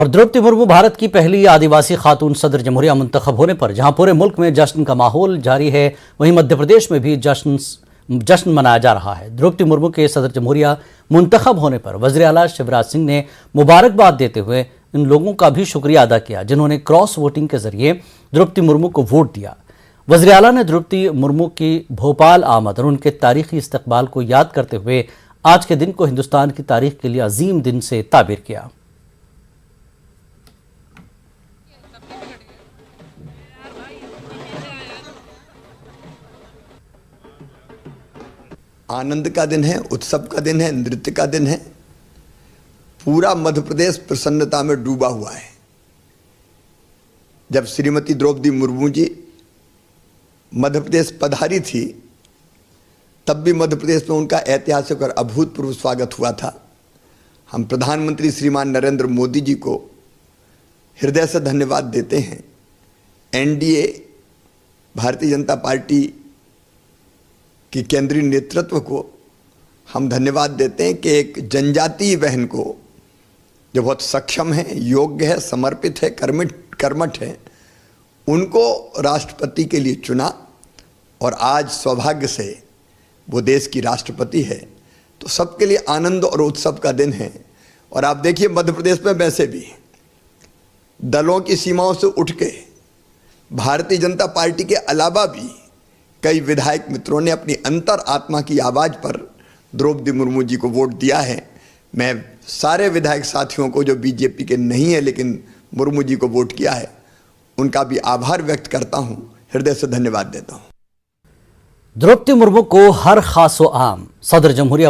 और द्रौपदी मुर्मू भारत की पहली आदिवासी खातून सदर जमहूरिया मुंतखब होने पर जहां पूरे मुल्क में जश्न का माहौल जारी है, वहीं मध्य प्रदेश में भी जश्न मनाया जा रहा है। द्रौपदी मुर्मू के सदर जमहूरिया मुंतखब होने पर वज़ीर आला शिवराज सिंह ने मुबारकबाद देते हुए इन लोगों का भी शुक्रिया अदा किया जिन्होंने क्रॉस वोटिंग के जरिए द्रौपदी मुर्मू को वोट दिया। वज़ीर आला ने द्रौपदी मुर्मू की भोपाल आमद और उनके तारीखी इस्तकबाल को याद करते हुए आज के दिन को हिंदुस्तान की तारीख के लिए अजीम दिन से ताबीर किया। आनंद का दिन है, उत्सव का दिन है, नृत्य का दिन है। पूरा मध्य प्रदेश प्रसन्नता में डूबा हुआ है। जब श्रीमती द्रौपदी मुर्मू जी मध्य प्रदेश पधारी थी, तब भी मध्य प्रदेश में उनका ऐतिहासिक और अभूतपूर्व स्वागत हुआ था। हम प्रधानमंत्री श्रीमान नरेंद्र मोदी जी को हृदय से धन्यवाद देते हैं। एनडीए भारतीय जनता पार्टी कि केंद्रीय नेतृत्व को हम धन्यवाद देते हैं कि एक जनजातीय बहन को जो बहुत सक्षम है, योग्य है, समर्पित है, कर्मठ है, उनको राष्ट्रपति के लिए चुना और आज सौभाग्य से वो देश की राष्ट्रपति है। तो सबके लिए आनंद और उत्सव का दिन है। और आप देखिए मध्य प्रदेश में वैसे भी दलों की सीमाओं से उठ के भारतीय जनता पार्टी के अलावा भी कई विधायक मित्रों ने अपनी अंतर आत्मा की आवाज़ पर द्रौपदी मुर्मू जी को वोट दिया है। मैं सारे विधायक साथियों को जो बीजेपी के नहीं है लेकिन मुर्मू जी को वोट किया है, उनका भी आभार व्यक्त करता हूं, हृदय से धन्यवाद देता हूं। द्रौपदी मुर्मू को हर खासो आम सदर जमहूरिया